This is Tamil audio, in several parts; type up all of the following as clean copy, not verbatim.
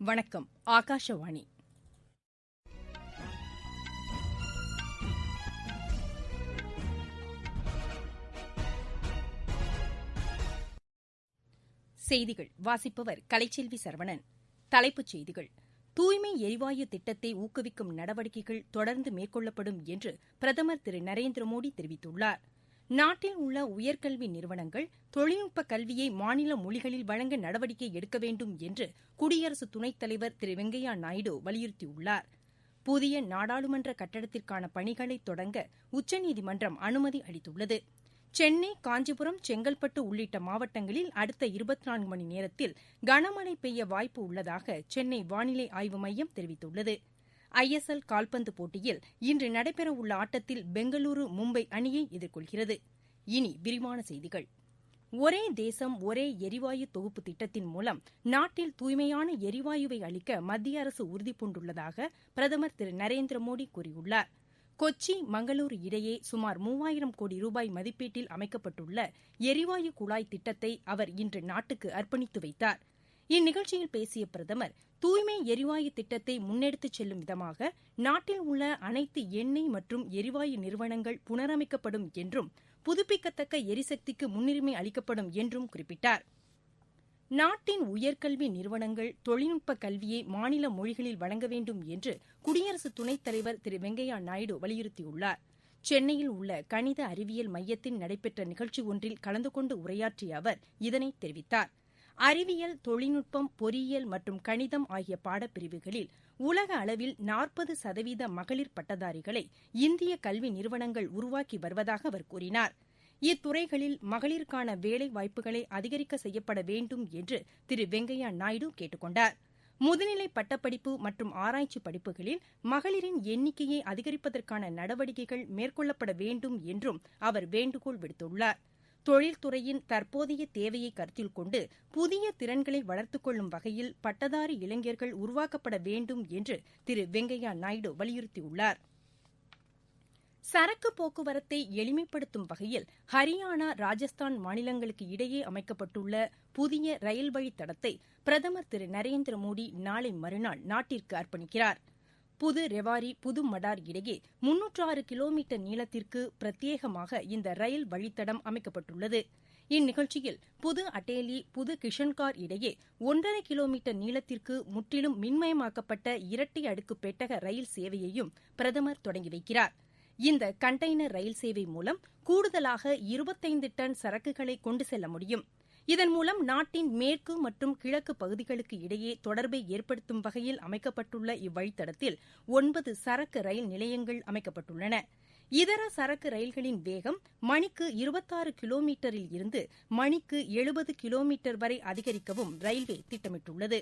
வணக்கம். ஆகாஷவாணி. செய்திகள் வாசிப்பவர் கலைச்செல்வி சரவணன். தலைப்புச் செய்திகள்: தூய்மை எரிவாயு திட்டத்தை ஊக்குவிக்கும் நடவடிக்கைகள் தொடர்ந்து மேற்கொள்ளப்படும் என்று பிரதமர் திரு நரேந்திர மோடி தெரிவித்துள்ளார். நாட்டில் உள்ள உயர்கல்வி நிறுவனங்கள் தொழில்நுட்ப கல்வியை மாநில மொழிகளில் வழங்க நடவடிக்கை எடுக்க வேண்டும் என்று குடியரசு துணைத் தலைவர் திரு வெங்கையா நாயுடு வலியுறுத்தியுள்ளார். புதிய நாடாளுமன்ற கட்டடத்திற்கான பணிகளை தொடங்க உச்சநீதிமன்றம் அனுமதி அளித்துள்ளது. சென்னை, காஞ்சிபுரம், செங்கல்பட்டு உள்ளிட்ட மாவட்டங்களில் அடுத்த 24 மணி நேரத்தில் கனமழை பெய்ய வாய்ப்பு உள்ளதாக சென்னை வானிலை ஆய்வு மையம் தெரிவித்துள்ளது. ISL கால்பந்து போட்டியில் இன்று நடைபெறவுள்ள ஆட்டத்தில் பெங்களூரு மும்பை அணியை எதிர்கொள்கிறது. இனி விரிவான செய்திகள். ஒரே தேசம் ஒரே எரிவாயு தொகுப்பு திட்டத்தின் மூலம் நாட்டில் தூய்மையான எரிவாயுவை அளிக்க மத்திய அரசு உறுதிபூண்டுள்ளதாக பிரதமர் திரு நரேந்திர மோடி கூறியுள்ளார். கொச்சி, மங்களூரு இடையே சுமார் 3000 கோடி ரூபாய் மதிப்பீட்டில் அமைக்கப்பட்டுள்ள எரிவாயு குழாய் திட்டத்தை அவர் இன்று நாட்டுக்கு அர்ப்பணித்து வைத்தார். இந்நிகழ்ச்சியில் பேசிய பிரதமர், தூய்மை எரிவாயு திட்டத்தை முன்னெடுத்துச் செல்லும் விதமாக நாட்டில் உள்ள அனைத்து எண்ணெய் மற்றும் எரிவாயு நிறுவனங்கள் புனரமைக்கப்படும் என்றும் புதுப்பிக்கத்தக்க எரிசக்திக்கு முன்னுரிமை அளிக்கப்படும் என்றும் குறிப்பிட்டார். நாட்டின் உயர்கல்வி நிறுவனங்கள் தொழில்நுட்ப கல்வியை மாநில மொழிகளில் வழங்க வேண்டும் என்று குடியரசு துணைத் தலைவர் திரு வெங்கையா நாயுடு வலியுறுத்தியுள்ளார். சென்னையில் உள்ள கணித அறிவியல் மையத்தில் நடைபெற்ற நிகழ்ச்சி ஒன்றில் கலந்து கொண்டு உரையாற்றிய அவர் இதனை தெரிவித்தார். அறிவியல், தொழில்நுட்பம், பொறியியல் மற்றும் கணிதம் ஆகிய பாடப்பிரிவுகளில் உலக அளவில் 40% மகளிர் பட்டதாரிகளை இந்திய கல்வி நிறுவனங்கள் உருவாக்கி வருவதாக அவர் கூறினார். இத்துறைகளில் மகளிருக்கான வேலை வாய்ப்புகளை அதிகரிக்க செய்யப்பட வேண்டும் என்று திரு வெங்கையா நாயுடு கேட்டுக் கொண்டார். முதுநிலை பட்டப்படிப்பு மற்றும் ஆராய்ச்சி படிப்புகளில் மகளிரின் எண்ணிக்கையை அதிகரிப்பதற்கான நடவடிக்கைகள் மேற்கொள்ளப்பட வேண்டும் என்றும் அவர் வேண்டுகோள் விடுத்துள்ளார். தொழில்துறையின் தற்போதைய தேவையை கருத்தில் கொண்டு புதிய திறன்களை வளர்த்துக் கொள்ளும் வகையில் பட்டதாரி இளைஞர்கள் உருவாக்கப்பட வேண்டும் என்று திரு வெங்கையா நாயுடு வலியுறுத்தியுள்ளார். சரக்கு போக்குவரத்தை எளிமைப்படுத்தும் வகையில் ஹரியானா, ராஜஸ்தான் மாநிலங்களுக்கு இடையே அமைக்கப்பட்டுள்ள புதிய ரயில் வழித்தடத்தை பிரதமர் திரு நரேந்திர மோடி நாளை மறுநாள் நாட்டிற்கு அர்ப்பணிக்கிறார். புது ரெவாரி, புது மடார் இடையே 306 கிலோமீட்டர் நீளத்திற்கு பிரத்யேகமாக இந்த ரயில் வழித்தடம் அமைக்கப்பட்டுள்ளது. இந்நிகழ்ச்சியில் புது அட்டேலி, புது கிஷன்கார் இடையே 1,5 கிலோமீட்டர் நீளத்திற்கு முற்றிலும் மின்மயமாக்கப்பட்ட இரட்டை அடுக்கு பெட்டக ரயில் சேவையையும் பிரதமர் தொடங்கி வைக்கிறார். இந்த கண்டெய்னர் ரயில் சேவை மூலம் கூடுதலாக 25 டன் சரக்குகளை கொண்டு செல்ல முடியும். இதன் மூலம் நாட்டின் மேற்கு மற்றும் கிழக்கு பகுதிகளுக்கு இடையே தொடர்பை ஏற்படுத்தும் வகையில் அமைக்கப்பட்டுள்ள இவ்வழித்தடத்தில் 9 சரக்கு ரயில் நிலையங்கள் அமைக்கப்பட்டுள்ளன. இதர சரக்கு ரயில்களின் வேகம் மணிக்கு 26 கிலோமீட்டரில் இருந்து மணிக்கு 70 கிலோமீட்டர் வரை அதிகரிக்கவும் ரயில்வே திட்டமிட்டுள்ளது.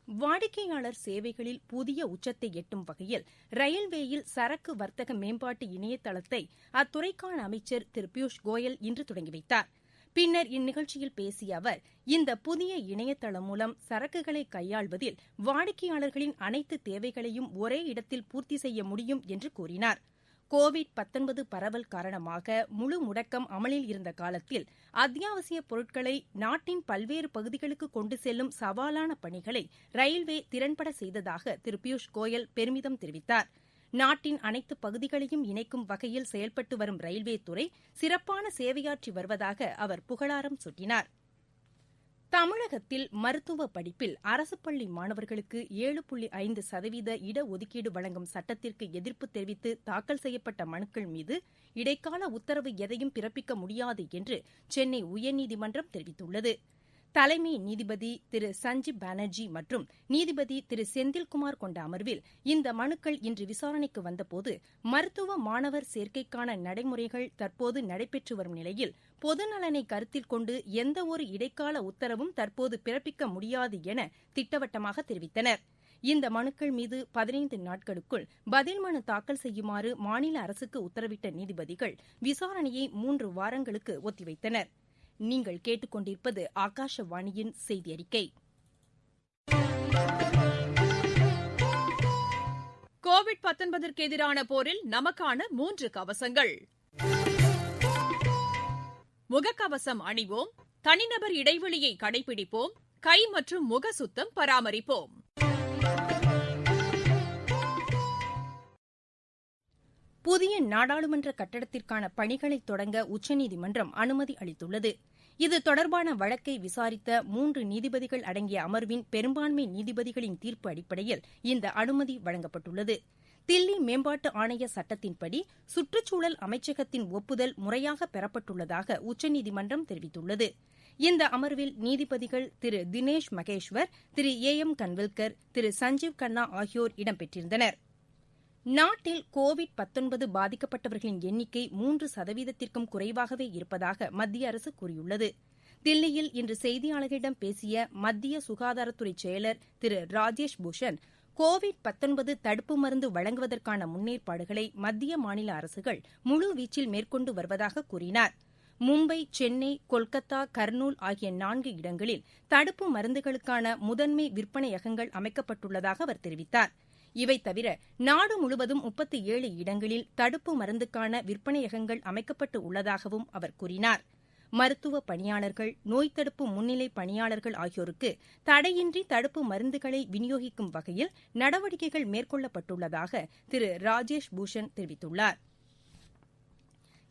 வாடிக்கையாளர் சேவைகளில் புதிய உச்சத்தை எட்டும் வகையில் ரயில்வேயில் சரக்கு வர்த்தக மேம்பாட்டு இணையதளத்தை அத்துறைக்கான அமைச்சர் திரு பியூஷ் கோயல் இன்று தொடங்கி வைத்தார். பின்னர் இந்நிகழ்ச்சியில் பேசிய அவர், இந்த புதிய இணையதளம் மூலம் சரக்குகளை கையாள்வதில் வாடிக்கையாளர்களின் அனைத்து தேவைகளையும் ஒரே இடத்தில் பூர்த்தி செய்ய முடியும் என்று கூறினார். கோவிட்-19 பரவல் காரணமாக முழு முடக்கம் அமலில் இருந்த காலத்தில் அத்தியாவசிய பொருட்களை நாட்டின் பல்வேறு பகுதிகளுக்கு கொண்டு செல்லும் சவாலான பணிகளை ரயில்வே திறன்பட செய்ததாக திரு பியூஷ் கோயல் பெருமிதம் தெரிவித்தார். நாட்டின் அனைத்து பகுதிகளையும் இணைக்கும் வகையில் செயல்பட்டு வரும் ரயில்வே துறை சிறப்பான சேவையாற்றி வருவதாக அவர் புகழாரம் சூட்டினார். தமிழகத்தில் மருத்துவ படிப்பில் அரசு பள்ளி மாணவர்களுக்கு 7.5% இடஒதுக்கீடு வழங்கும் சட்டத்திற்கு எதிர்ப்பு தெரிவித்து தாக்கல் செய்யப்பட்ட மனுக்கள் மீது இடைக்கால உத்தரவு எதையும் பிறப்பிக்க முடியாது என்று சென்னை உயர்நீதிமன்றம் தெரிவித்துள்ளது. தலைமை நீதிபதி திரு சஞ்சீப் பானர்ஜி மற்றும் நீதிபதி திரு செந்தில்குமார் கொண்ட அமர்வில் இந்த மனுக்கள் இன்று விசாரணைக்கு வந்தபோது, மருத்துவ மாணவர் சேர்க்கைக்கான நடைமுறைகள் தற்போது நடைபெற்று வரும் நிலையில் பொதுநலனை கருத்தில் கொண்டு எந்தவொரு இடைக்கால உத்தரவும் தற்போது பிறப்பிக்க முடியாது என திட்டவட்டமாக தெரிவித்தனர். இந்த மனுக்கள் மீது 15 நாட்களுக்குள் பதில் மனு தாக்கல் செய்யுமாறு மாநில அரசுக்கு உத்தரவிட்ட நீதிபதிகள் விசாரணையை 3 வாரங்களுக்கு ஒத்திவைத்தனர். நீங்கள் கேட்டுக்கொண்டிருப்பது ஆகாஷவாணியின் செய்தி அறிக்கை. கோவிட்-19 எதிரான போரில் நமக்கான 3 கவசங்கள். முகக்கவசம் அணிவோம், தனிநபர் இடைவெளியை கடைபிடிப்போம், கை மற்றும் முக சுத்தம் பராமரிப்போம். புதிய நாடாளுமன்ற கட்டடத்திற்கான பணிகளை தொடங்க உச்சநீதிமன்றம் அனுமதி அளித்துள்ளது. இது தொடர்பான வழக்கை விசாரித்த 3 நீதிபதிகள் அடங்கிய அமர்வின் பெரும்பான்மை நீதிபதிகளின் தீர்ப்பு அடிப்படையில் இந்த அனுமதி வழங்கப்பட்டுள்ளது. தில்லி மேம்பாட்டு ஆணைய சட்டத்தின்படி சுற்றுச்சூழல் அமைச்சகத்தின் ஒப்புதல் முறையாக பெறப்பட்டுள்ளதாக உச்சநீதிமன்றம் தெரிவித்துள்ளது. இந்த அமர்வில் நீதிபதிகள் திரு தினேஷ் மகேஸ்வர், திரு AM கன்வில்கர், திரு சஞ்சீவ் கன்னா ஆகியோர் இடம்பெற்றிருந்தனர். நாட்டில் கோவிட்-19 பாதிக்கப்பட்டவர்களின் எண்ணிக்கை 3%த்திற்கும் குறைவாகவே இருப்பதாக மத்திய அரசு கூறியுள்ளது. தில்லியில் இன்று செய்தியாளர்களிடம் பேசிய மத்திய சுகாதாரத்துறை செயலர் திரு ராஜேஷ் பூஷன், கோவிட்-19 தடுப்பு மருந்து வழங்குவதற்கான முன்னேற்பாடுகளை மத்திய மாநில அரசுகள் முழுவீச்சில் மேற்கொண்டு வருவதாக கூறினார். மும்பை, சென்னை, கொல்கத்தா, கர்னூல் ஆகிய 4 இடங்களில் தடுப்பு மருந்துகளுக்கான முதன்மை விற்பனையகங்கள் அமைக்கப்பட்டுள்ளதாக அவர் தெரிவித்தார். இவை தவிர நாடு முழுவதும் 37 இடங்களில் தடுப்பு மருந்துக்கான விற்பனையகங்கள் அமைக்கப்பட்டு உள்ளதாகவும் அவர் கூறினார். மருத்துவ பணியாளர்கள், நோய் தடுப்பு முன்னிலை பணியாளர்கள் ஆகியோருக்கு தடையின்றி தடுப்பு மருந்துகளை விநியோகிக்கும் வகையில் நடவடிக்கைகள் மேற்கொள்ளப்பட்டுள்ளதாக திரு ராஜேஷ் பூஷன் தெரிவித்துள்ளார்.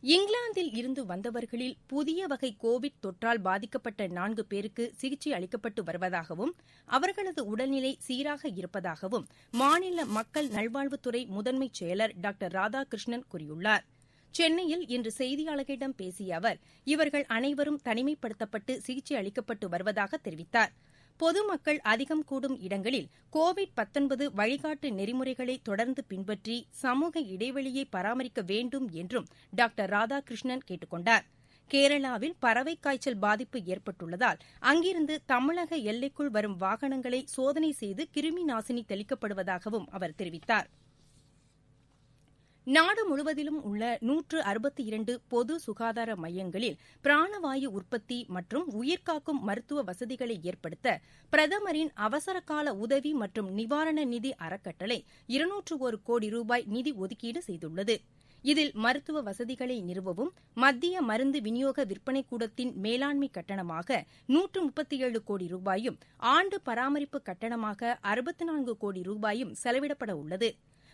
இங்கிலாந்தில் இருந்து வந்தவர்களில் புதிய வகை கோவிட் தொற்றால் பாதிக்கப்பட்ட 4 பேருக்கு சிகிச்சை அளிக்கப்பட்டு வருவதாகவும் அவர்களது உடல்நிலை சீராக இருப்பதாகவும் மாநில மக்கள் நல்வாழ்வுத்துறை முதன்மை செயலர் டாக்டர் ராதாகிருஷ்ணன் கூறியுள்ளார். சென்னையில் இன்று செய்தியாளர்களிடம் பேசிய அவர், இவர்கள் அனைவரும் தனிமைப்படுத்தப்பட்டு சிகிச்சை அளிக்கப்பட்டு வருவதாக தெரிவித்தார். பொதுமக்கள் அதிகம் கூடும் இடங்களில் கோவிட்-19 வழிகாட்டு நெறிமுறைகளை தொடர்ந்து பின்பற்றி சமூக இடைவெளியை பராமரிக்க வேண்டும் என்றும் டாக்டர் ராதாகிருஷ்ணன் கேட்டுக் கொண்டார். கேரளாவில் பறவை காய்ச்சல் பாதிப்பு ஏற்பட்டுள்ளதால் அங்கிருந்து தமிழக எல்லைக்குள் வரும் வாகனங்களை சோதனை செய்து கிருமி நாசினி தெளிக்கப்படுவதாகவும் அவர் தெரிவித்தார். நாடு முழுவதிலும் உள்ள 162 பொது சுகாதார மையங்களில் பிராணவாயு உற்பத்தி மற்றும் உயிர்காக்கும் மருத்துவ வசதிகளை ஏற்படுத்த பிரதமரின் அவசரகால உதவி மற்றும் நிவாரண நிதி அறக்கட்டளை 201 கோடி ரூபாய் நிதி ஒதுக்கீடு செய்துள்ளது. இதில் மருத்துவ வசதிகளை நிறுவவும் மத்திய மருந்து விநியோக விற்பனை கூடத்தின் மேலாண்மை கட்டணமாக 137 கோடி ரூபாயும், ஆண்டு பராமரிப்பு கட்டணமாக 64 கோடி ரூபாயும் செலவிடப்பட உள்ளது.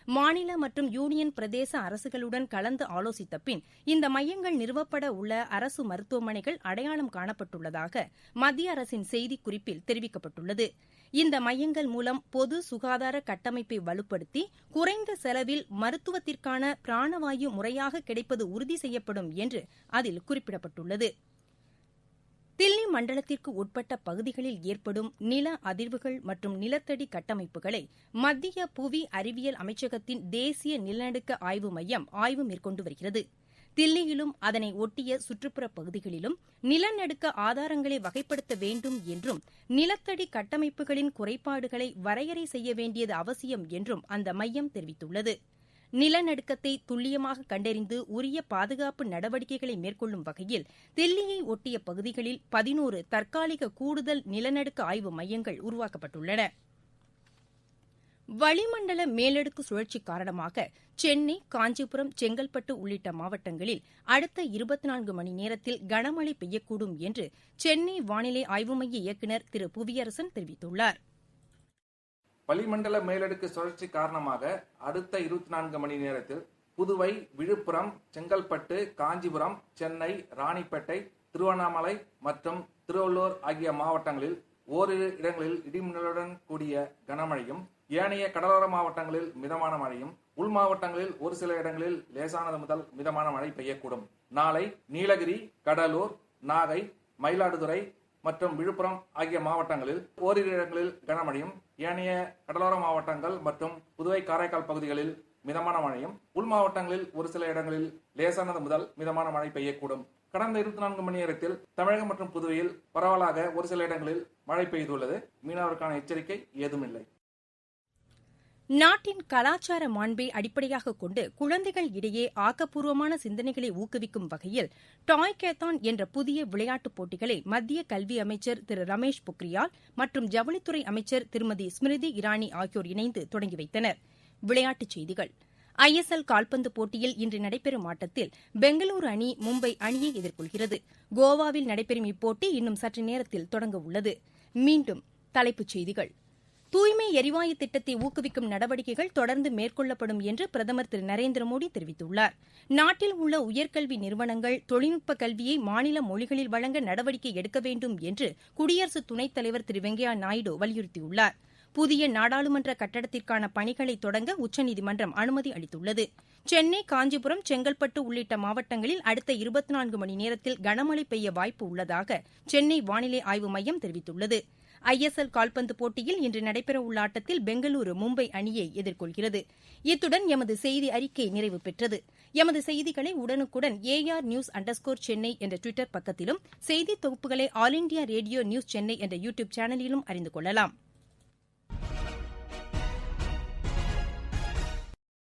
மாநில மற்றும் யூனியன் பிரதேச அரசுகளுடன் கலந்து ஆலோசித்த பின் இந்த மையங்கள் நிறுவப்பட உள்ள அரசு மருத்துவமனைகள் அடையாளம் காணப்பட்டுள்ளதாக மத்திய அரசின் செய்திக்குறிப்பில் தெரிவிக்கப்பட்டுள்ளது. இந்த மையங்கள் மூலம் பொது சுகாதார கட்டமைப்பை வலுப்படுத்தி குறைந்த செலவில் மருத்துவத்திற்கான பிராணவாயு முறையாக கிடைப்பது உறுதி செய்யப்படும் என்று அதில் குறிப்பிடப்பட்டுள்ளது. தில்லி மண்டலத்திற்கு உட்பட்ட பகுதிகளில் ஏற்படும் நில அதிர்வுகள் மற்றும் நிலத்தடி கட்டமைப்புகளை மத்திய புவி அறிவியல் அமைச்சகத்தின் தேசிய நிலநடுக்க ஆய்வு மையம் ஆய்வு மேற்கொண்டு வருகிறது. தில்லியிலும் அதனை ஒட்டிய சுற்றுப்புற பகுதிகளிலும் நிலநடுக்க ஆதாரங்களை வகைப்படுத்த வேண்டும் என்றும் நிலத்தடி கட்டமைப்புகளின் குறைபாடுகளை வரையறை செய்ய வேண்டியது அவசியம் என்றும் அந்த மையம் தெரிவித்துள்ளது. நிலநடுக்கத்தை துல்லியமாக கண்டறிந்து உரிய பாதுகாப்பு நடவடிக்கைகளை மேற்கொள்ளும் வகையில் தில்லியை ஒட்டிய பகுதிகளில் 11 தற்காலிக கூடுதல் நிலநடுக்க ஆய்வு மையங்கள் உருவாக்கப்பட்டுள்ளன. வளிமண்டல மேலடுக்கு சுழற்சி காரணமாக சென்னை, காஞ்சிபுரம், செங்கல்பட்டு உள்ளிட்ட மாவட்டங்களில் அடுத்த 24 மணி நேரத்தில் கனமழை பெய்யக்கூடும் என்று சென்னை வானிலை ஆய்வு மைய இயக்குநர் திரு புவியரசன் தெரிவித்துள்ளார். வளிமண்டல மேலடுக்கு சுழற்சி காரணமாக அடுத்த 24 மணி நேரத்தில் புதுவை, விழுப்புரம், செங்கல்பட்டு, காஞ்சிபுரம், சென்னை, ராணிப்பேட்டை, திருவண்ணாமலை மற்றும் திருவள்ளூர் ஆகிய மாவட்டங்களில் ஓரிரு இடங்களில் இடிமின்னலுடன் கூடிய கனமழையும், ஏனைய கடலோர மாவட்டங்களில் மிதமான மழையும், உள் மாவட்டங்களில் ஒரு சில இடங்களில் லேசானது முதல் மிதமான மழை பெய்யக்கூடும். நாளை நீலகிரி, கடலூர், நாகை, மயிலாடுதுறை மற்றும் விழுப்புரம் ஆகிய மாவட்டங்களில் ஓரிரு இடங்களில் கனமழையும், ஏனைய கடலோர மாவட்டங்கள் மற்றும் புதுவை, காரைக்கால் பகுதிகளில் மிதமான மழையும், உள் மாவட்டங்களில் ஒரு சில இடங்களில் லேசானது முதல் மிதமான மழை பெய்யக்கூடும். கடந்த 24 மணி நேரத்தில் தமிழகம் மற்றும் புதுவையில் பரவலாக ஒரு சில இடங்களில் மழை பெய்துள்ளது. மீனவருக்கான எச்சரிக்கை ஏதுமில்லை. நாட்டின் கலாச்சார மாண்பை அடிப்படையாக கொண்டு குழந்தைகள் இடையே ஆக்கப்பூர்வமான சிந்தனைகளை ஊக்குவிக்கும் வகையில் டாய் கேத்தான் என்ற புதிய விளையாட்டுப் போட்டிகளை மத்திய கல்வி அமைச்சர் திரு ரமேஷ் பொக்ரியால் மற்றும் ஜவுளித்துறை அமைச்சர் திருமதி ஸ்மிருதி இரானி ஆகியோர் இணைந்து தொடங்கி வைத்தனர். விளையாட்டுச் செய்திகள். ISL கால்பந்து போட்டியில் இன்று நடைபெறும் ஆட்டத்தில் பெங்களூரு அணி மும்பை அணியை எதிர்கொள்கிறது. கோவாவில் நடைபெறும் இப்போட்டி இன்னும் சற்று நேரத்தில் தொடங்க உள்ளது. மீண்டும் தலைப்புச் செய்திகள். தூய்மை எரிவாயு திட்டத்தை ஊக்குவிக்கும் நடவடிக்கைகள் தொடர்ந்து மேற்கொள்ளப்படும் என்று பிரதமர் திரு நரேந்திர மோடி தெரிவித்துள்ளார். நாட்டில் உள்ள உயர்கல்வி நிறுவனங்கள் தொழில்நுட்ப கல்வியை மாநில மொழிகளில் வழங்க நடவடிக்கை எடுக்க வேண்டும் என்று குடியரசு துணைத் தலைவர் திரு வெங்கையா நாயுடு வலியுறுத்தியுள்ளார். புதிய நாடாளுமன்ற கட்டடத்திற்கான பணிகளை தொடங்க உச்சநீதிமன்றம் அனுமதி அளித்துள்ளது. சென்னை, காஞ்சிபுரம், செங்கல்பட்டு உள்ளிட்ட மாவட்டங்களில் அடுத்த 24 மணி நேரத்தில் கனமழை பெய்ய வாய்ப்பு உள்ளதாக சென்னை வானிலை ஆய்வு மையம் தெரிவித்துள்ளது. ISL கால்பந்து போட்டியில் இன்று நடைபெறவுள்ள ஆட்டத்தில் பெங்களூரு மும்பை அணியை எதிர்கொள்கிறது. இத்துடன் எமது செய்தி அறிக்கை நிறைவு பெற்றது. எமது செய்திகளை உடனுக்குடன் ARnews_சென்னை என்ற டுவிட்டர் பக்கத்திலும், செய்தி தொகுப்புகளை all India radio news Chennai என்ற யூடியூப் சேனலிலும் அறிந்து கொள்ளலாம்.